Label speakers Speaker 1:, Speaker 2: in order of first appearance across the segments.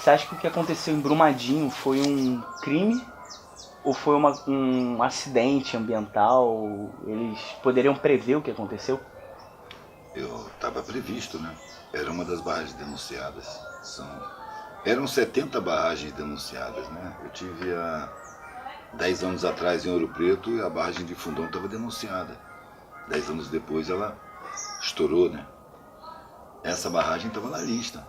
Speaker 1: Você acha que o que aconteceu em Brumadinho foi um crime ou foi um acidente ambiental? Eles poderiam prever o que aconteceu?
Speaker 2: Estava previsto, né? Era uma das barragens denunciadas. Eram 70 barragens denunciadas, né? Eu tive há 10 anos atrás em Ouro Preto e a barragem de Fundão estava denunciada. 10 anos depois ela estourou, né? Essa barragem estava na lista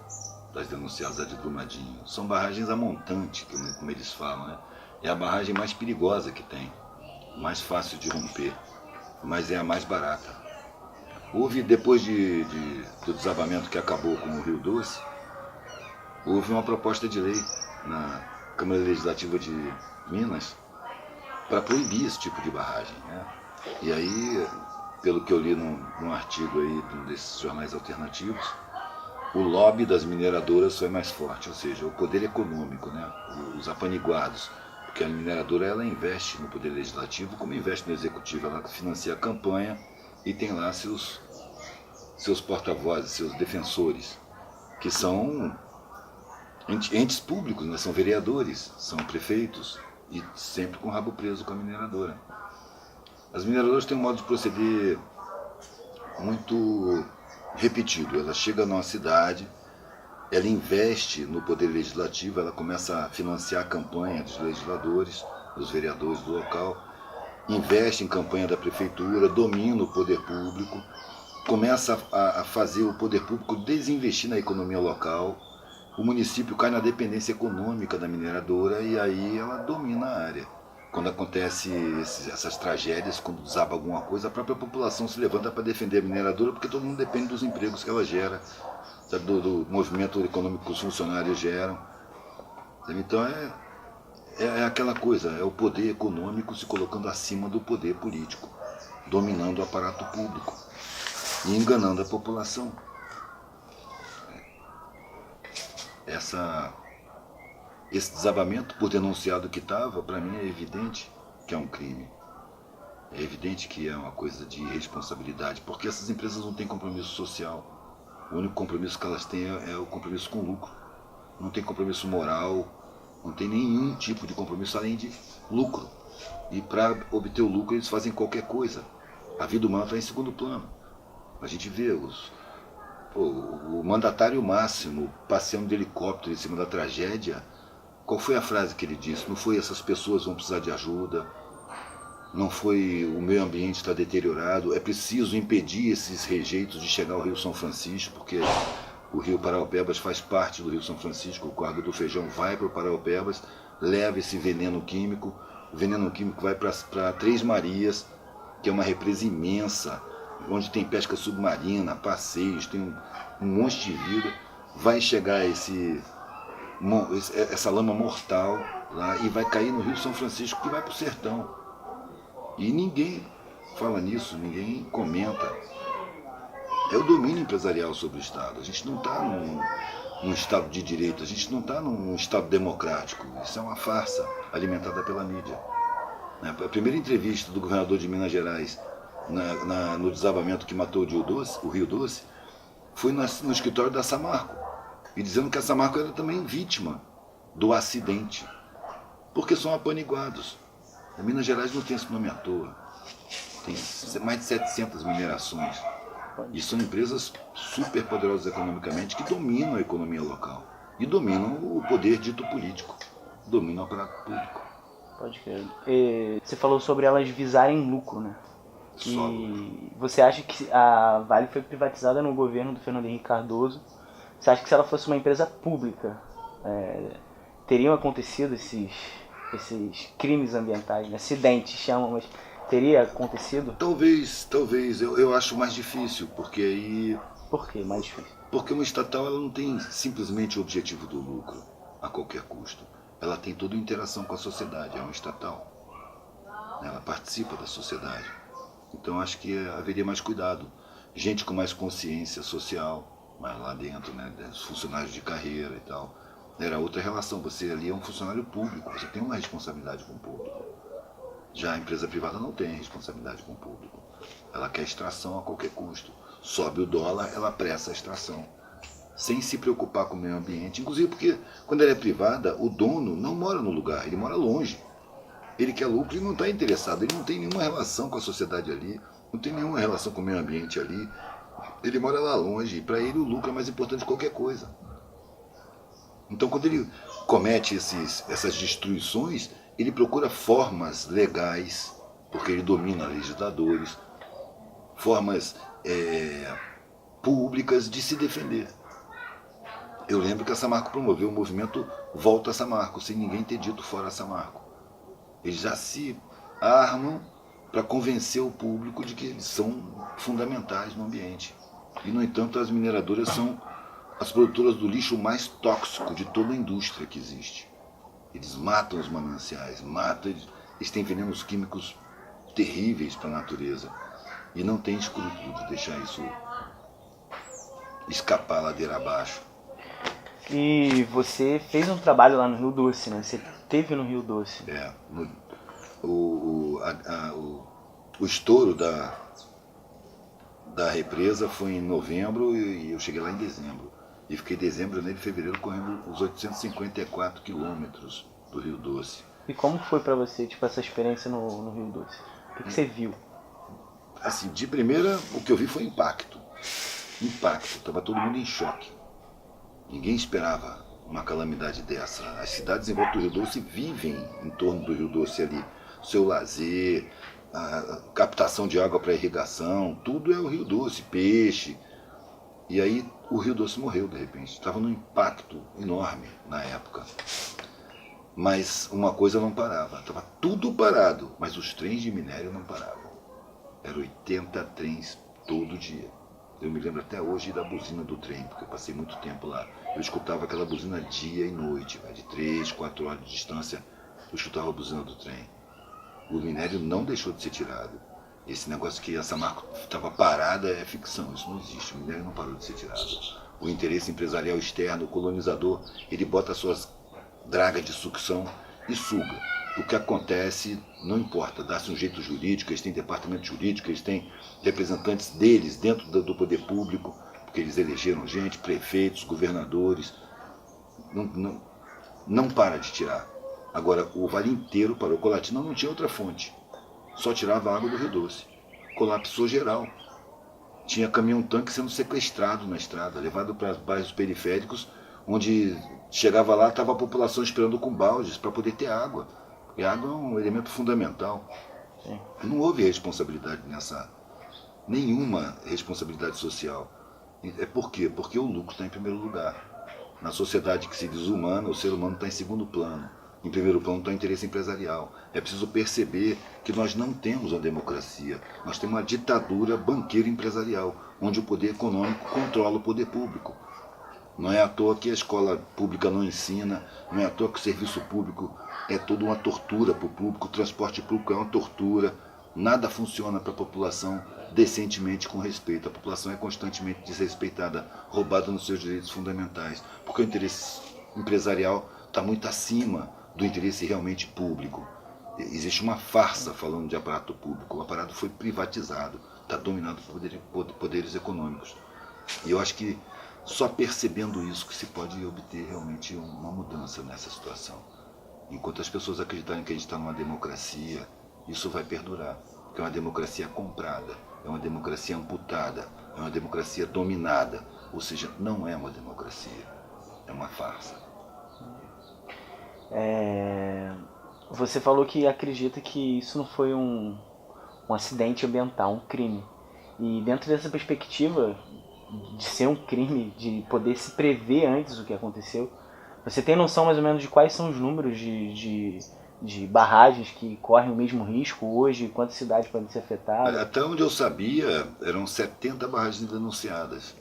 Speaker 2: das denunciadas, a de Brumadinho. São barragens a montante, como eles falam, né? É a barragem mais perigosa que tem, mais fácil de romper, mas é a mais barata. Houve, depois do desabamento que acabou com o Rio Doce, houve uma proposta de lei na Câmara Legislativa de Minas para proibir esse tipo de barragem, né? E aí, pelo que eu li num artigo aí de um desses jornais alternativos, o lobby das mineradoras foi mais forte, ou seja, o poder econômico, né? Os apaniguados, porque a mineradora ela investe no poder legislativo como investe no executivo, ela financia a campanha e tem lá seus porta-vozes, seus defensores, que são entes públicos, né? São vereadores, são prefeitos, e sempre com o rabo preso com a mineradora. As mineradoras têm um modo de proceder muito repetido. Ela chega numa cidade, ela investe no poder legislativo, ela começa a financiar a campanha dos legisladores, dos vereadores do local, investe em campanha da prefeitura, domina o poder público, começa a fazer o poder público desinvestir na economia local, o município cai na dependência econômica da mineradora e aí ela domina a área. Quando acontece essas tragédias, quando desaba alguma coisa, a própria população se levanta para defender a mineradora porque todo mundo depende dos empregos que ela gera, sabe, do movimento econômico que os funcionários geram. Sabe? Então é aquela coisa, é o poder econômico se colocando acima do poder político, dominando o aparato público e enganando a população. Esse desabamento, por denunciado que estava, para mim é evidente que é um crime. É evidente que é uma coisa de irresponsabilidade, porque essas empresas não têm compromisso social. O único compromisso que elas têm é o compromisso com lucro. Não tem compromisso moral, não tem nenhum tipo de compromisso além de lucro. E para obter o lucro eles fazem qualquer coisa. A vida humana está em segundo plano. A gente vê o mandatário máximo passeando de helicóptero em cima da tragédia. Qual foi a frase que ele disse? Não foi essas pessoas vão precisar de ajuda, não foi o meio ambiente está deteriorado, é preciso impedir esses rejeitos de chegar ao Rio São Francisco, porque o Rio Paraopebas faz parte do Rio São Francisco, o Córrego do Feijão vai para o Paraopebas, leva esse veneno químico, o veneno químico vai para Três Marias, que é uma represa imensa, onde tem pesca submarina, passeios, tem um monte de vida, vai chegar essa lama mortal lá e vai cair no Rio São Francisco, que vai para o sertão. E ninguém fala nisso, ninguém comenta. É o domínio empresarial sobre o Estado. A gente não está num Estado de direito, a gente não está num Estado democrático. Isso é uma farsa alimentada pela mídia. A primeira entrevista do governador de Minas Gerais no desabamento que matou o Rio Doce foi no escritório da Samarco, e dizendo que a Samarco era também vítima do acidente, porque são apaniguados. A Minas Gerais não tem esse nome à toa, tem mais de 700 minerações, e são empresas super poderosas economicamente que dominam a economia local e dominam o poder dito político, dominam o aparato público.
Speaker 1: Pode crer. Você falou sobre elas visarem lucro, né? E você acha que a Vale foi privatizada no governo do Fernando Henrique Cardoso? Você acha que se ela fosse uma empresa pública, teriam acontecido esses crimes ambientais, né? Acidentes, chamam, mas teria acontecido?
Speaker 2: Talvez, eu acho mais difícil, porque aí...
Speaker 1: Por que mais difícil?
Speaker 2: Porque uma estatal ela não tem simplesmente o objetivo do lucro a qualquer custo. Ela tem toda a interação com a sociedade, é uma estatal. Ela participa da sociedade. Então acho que haveria mais cuidado. Gente com mais consciência social, mais lá dentro, né? Os funcionários de carreira e tal. Era outra relação. Você ali é um funcionário público, você tem uma responsabilidade com o público. Já a empresa privada não tem responsabilidade com o público. Ela quer extração a qualquer custo. Sobe o dólar, ela pressa a extração. sem se preocupar com o meio ambiente. Inclusive porque, quando ela é privada, o dono não mora no lugar, ele mora longe. Ele quer lucro e não está interessado, ele não tem nenhuma relação com a sociedade ali, não tem nenhuma relação com o meio ambiente ali. Ele mora lá longe e para ele o lucro é mais importante que qualquer coisa. Então, quando ele comete essas destruições, ele procura formas legais, porque ele domina legisladores, formas públicas de se defender. Eu lembro que a Samarco promoveu o movimento Volta a Samarco, sem ninguém ter dito fora Samarco. Eles já se armam para convencer o público de que eles são fundamentais no ambiente. E, no entanto, as mineradoras são as produtoras do lixo mais tóxico de toda a indústria que existe. Eles matam os mananciais, eles têm venenos químicos terríveis para a natureza. E não tem escrúpulo de deixar isso escapar ladeira abaixo.
Speaker 1: E você fez um trabalho lá no Rio Doce, né? Você esteve no Rio Doce.
Speaker 2: O estouro da represa foi em novembro e eu cheguei lá em dezembro. E fiquei dezembro, janeiro e fevereiro correndo os 854 quilômetros do Rio Doce.
Speaker 1: E como foi pra você, tipo, essa experiência no Rio Doce? O que você viu?
Speaker 2: Assim, de primeira, o que eu vi foi impacto. Estava todo mundo em choque. Ninguém esperava uma calamidade dessa. As cidades em volta do Rio Doce vivem em torno do Rio Doce ali. Seu lazer, a captação de água para irrigação, tudo é o Rio Doce, peixe. E aí o Rio Doce morreu de repente. Estava num impacto enorme na época. Mas uma coisa não parava. Estava tudo parado, mas os trens de minério não paravam. Eram 80 trens todo dia. Eu me lembro até hoje da buzina do trem, porque eu passei muito tempo lá. Eu escutava aquela buzina dia e noite, de 3, 4 horas de distância, eu escutava a buzina do trem. O minério não deixou de ser tirado. Esse negócio que a Samarco estava parada é ficção, isso não existe, o minério não parou de ser tirado. O interesse empresarial externo, o colonizador, ele bota as suas dragas de sucção e suga. O que acontece não importa, dá-se um jeito jurídico, eles têm departamento jurídico, eles têm representantes deles dentro do poder público, porque eles elegeram gente, prefeitos, governadores. Não para de tirar. Agora, o vale inteiro parou. Colatina não tinha outra fonte, só tirava água do Rio Doce. Colapsou geral. Tinha caminhão-tanque sendo sequestrado na estrada, levado para bairros periféricos, onde chegava lá, estava a população esperando com baldes para poder ter água. E a água é um elemento fundamental.
Speaker 1: Sim.
Speaker 2: Não houve responsabilidade nenhuma responsabilidade social. É por quê? Porque o lucro está em primeiro lugar. Na sociedade que se diz humana, o ser humano está em segundo plano. Em primeiro plano está o interesse empresarial. É preciso perceber que nós não temos uma democracia. Nós temos uma ditadura banqueira empresarial, onde o poder econômico controla o poder público. Não é à toa que a escola pública não ensina, não é à toa que o serviço público é toda uma tortura para o público, o transporte público é uma tortura, nada funciona para a população decentemente com respeito. A população é constantemente desrespeitada, roubada nos seus direitos fundamentais, porque o interesse empresarial está muito acima do interesse realmente público. Existe uma farsa falando de aparato público, o aparato foi privatizado, está dominado por poderes econômicos. E eu acho que só percebendo isso que se pode obter realmente uma mudança nessa situação. Enquanto as pessoas acreditarem que a gente está numa democracia, isso vai perdurar. Porque é uma democracia comprada, é uma democracia amputada, é uma democracia dominada. Ou seja, não é uma democracia, é uma farsa.
Speaker 1: Você falou que acredita que isso não foi um acidente ambiental, um crime. E dentro dessa perspectiva de ser um crime, de poder se prever antes do que aconteceu, você tem noção mais ou menos de quais são os números de barragens que correm o mesmo risco hoje, quantas cidades podem ser afetadas?
Speaker 2: Até onde eu sabia, eram 70 barragens denunciadas.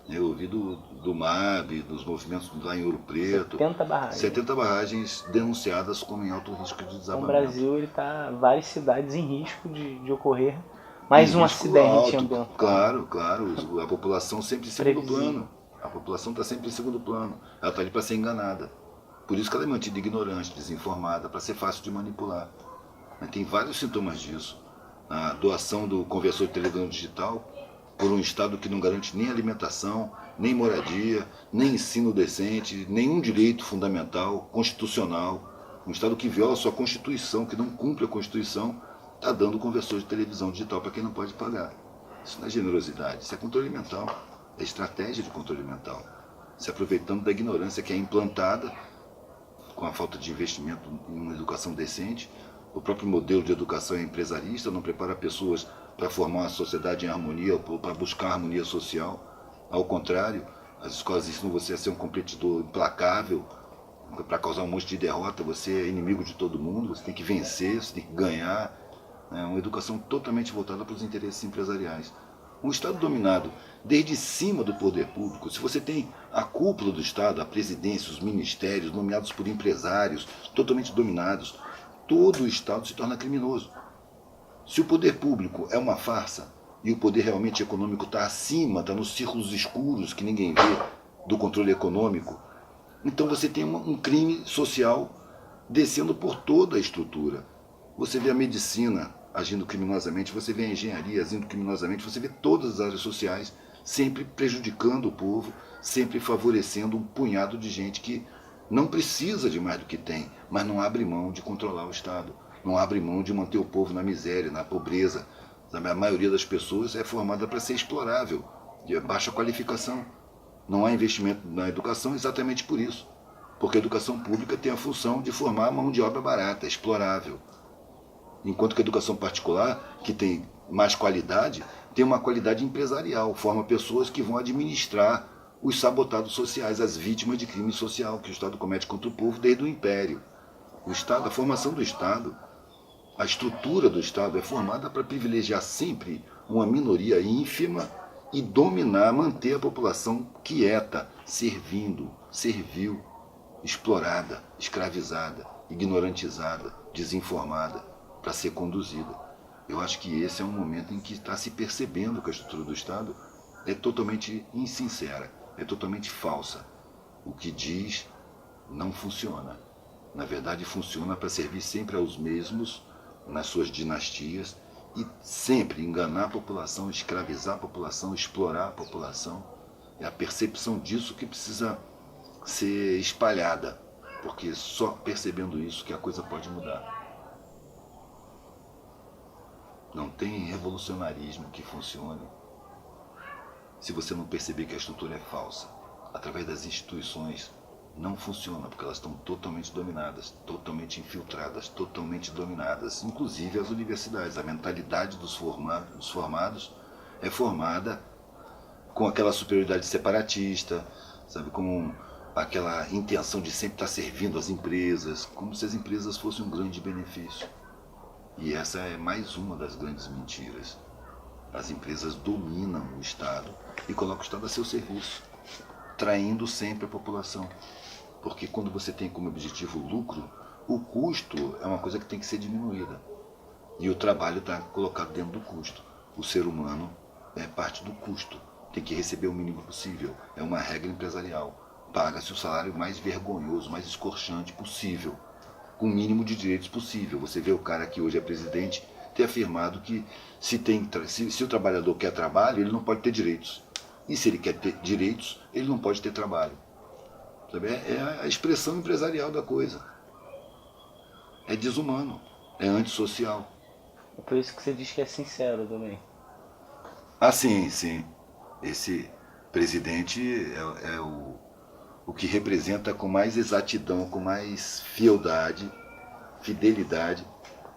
Speaker 2: Eu ouvi do MAB, dos movimentos lá em Ouro Preto.
Speaker 1: 70 barragens.
Speaker 2: 70 barragens denunciadas como em alto risco de desabamento.
Speaker 1: Então, o Brasil está várias cidades em risco de ocorrer mais um acidente ambiental.
Speaker 2: Claro. A população sempre em segundo plano. A população está sempre em segundo plano. Ela está ali para ser enganada. Por isso que ela é mantida ignorante, desinformada, para ser fácil de manipular. Tem vários sintomas disso. A doação do conversor de televisão digital por um Estado que não garante nem alimentação, nem moradia, nem ensino decente, nenhum direito fundamental, constitucional. Um Estado que viola a sua Constituição, que não cumpre a Constituição, está dando conversor de televisão digital para quem não pode pagar. Isso não é generosidade, isso é controle mental, é estratégia de controle mental. Se aproveitando da ignorância que é implantada com a falta de investimento em uma educação decente. O próprio modelo de educação é empresarista, não prepara pessoas para formar uma sociedade em harmonia, para buscar harmonia social. Ao contrário, as escolas ensinam você a ser um competidor implacável, para causar um monte de derrota, você é inimigo de todo mundo, você tem que vencer, você tem que ganhar. É uma educação totalmente voltada para os interesses empresariais. Um Estado dominado desde cima do poder público, se você tem a cúpula do Estado, a presidência, os ministérios, nomeados por empresários, totalmente dominados, todo o Estado se torna criminoso. Se o poder público é uma farsa e o poder realmente econômico está acima, está nos círculos escuros que ninguém vê do controle econômico, então você tem um crime social descendo por toda a estrutura. Você vê a medicina agindo criminosamente, você vê a engenharia agindo criminosamente, você vê todas as áreas sociais sempre prejudicando o povo, sempre favorecendo um punhado de gente que não precisa de mais do que tem, mas não abre mão de controlar o Estado, não abre mão de manter o povo na miséria, na pobreza. A maioria das pessoas é formada para ser explorável, de baixa qualificação. Não há investimento na educação exatamente por isso, porque a educação pública tem a função de formar mão de obra barata, explorável. Enquanto que a educação particular, que tem mais qualidade, tem uma qualidade empresarial, forma pessoas que vão administrar os sabotados sociais, as vítimas de crime social que o Estado comete contra o povo desde o Império. O Estado, a formação do Estado, a estrutura do Estado é formada para privilegiar sempre uma minoria ínfima e dominar, manter a população quieta, servindo, servil, explorada, escravizada, ignorantizada, desinformada, para ser conduzida. Eu acho que esse é um momento em que está se percebendo que a estrutura do Estado é totalmente insincera, é totalmente falsa. O que diz não funciona. Na verdade, funciona para servir sempre aos mesmos, nas suas dinastias, e sempre enganar a população, escravizar a população, explorar a população. É a percepção disso que precisa ser espalhada, porque só percebendo isso que a coisa pode mudar. Não tem revolucionarismo que funcione se você não perceber que a estrutura é falsa. Através das instituições não funciona, porque elas estão totalmente dominadas, totalmente infiltradas, totalmente dominadas, inclusive as universidades. A mentalidade dos formados é formada com aquela superioridade separatista, sabe, com aquela intenção de sempre estar servindo as empresas, como se as empresas fossem um grande benefício. E essa é mais uma das grandes mentiras. As empresas dominam o Estado e colocam o Estado a seu serviço, traindo sempre a população. Porque quando você tem como objetivo o lucro, o custo é uma coisa que tem que ser diminuída. E o trabalho está colocado dentro do custo. O ser humano é parte do custo. Tem que receber o mínimo possível. É uma regra empresarial. Paga-se o salário mais vergonhoso, mais escorchante possível, com o mínimo de direitos possível. Você vê o cara que hoje é presidente ter afirmado que se o trabalhador quer trabalho, ele não pode ter direitos. E se ele quer ter direitos, ele não pode ter trabalho. Sabe? É a expressão empresarial da coisa. É desumano, é antissocial.
Speaker 1: É por isso que você diz que é sincero também.
Speaker 2: Ah, sim, sim. Esse presidente é o que representa com mais exatidão, com mais fidelidade,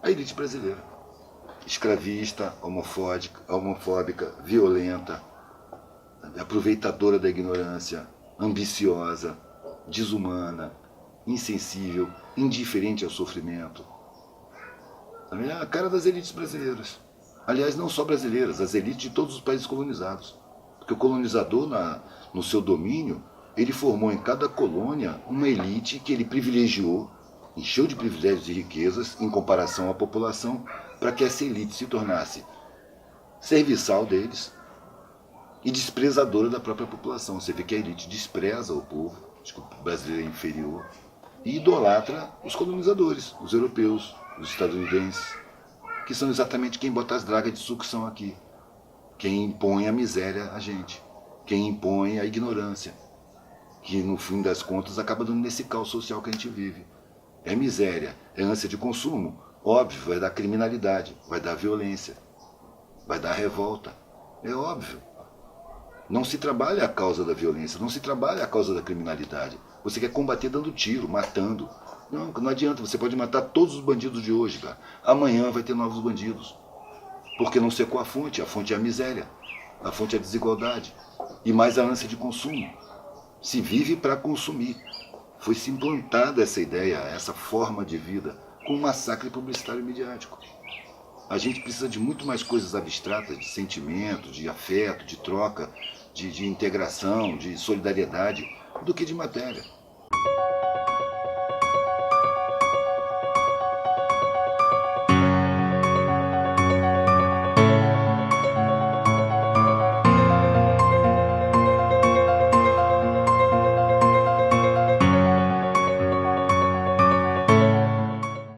Speaker 2: a elite brasileira. Escravista, homofóbica, violenta, aproveitadora da ignorância, ambiciosa, desumana, insensível, indiferente ao sofrimento. É a cara das elites brasileiras. Aliás, não só brasileiras, as elites de todos os países colonizados. Porque o colonizador, no seu domínio, ele formou em cada colônia uma elite que ele privilegiou, encheu de privilégios e riquezas em comparação à população, para que essa elite se tornasse serviçal deles e desprezadora da própria população. Você vê que a elite despreza o povo, diz que o brasileiro é inferior, e idolatra os colonizadores, os europeus, os estadunidenses, que são exatamente quem bota as dragas de sucção aqui, quem impõe a miséria a gente. quem impõe a ignorância, que no fim das contas acaba dando nesse caos social que a gente vive. É miséria, é ânsia de consumo, óbvio, vai dar criminalidade, vai dar violência, vai dar revolta, é óbvio. Não se trabalha a causa da violência, não se trabalha a causa da criminalidade. Você quer combater dando tiro, matando. Não adianta, você pode matar todos os bandidos de hoje, cara. Amanhã vai ter novos bandidos. Porque não secou a fonte é a miséria, a fonte é a desigualdade. E mais a ânsia de consumo. Se vive para consumir. Foi-se implantada essa ideia, essa forma de vida, com um massacre publicitário e midiático. A gente precisa de muito mais coisas abstratas, de sentimento, de afeto, de troca, de integração, de solidariedade, do que de matéria.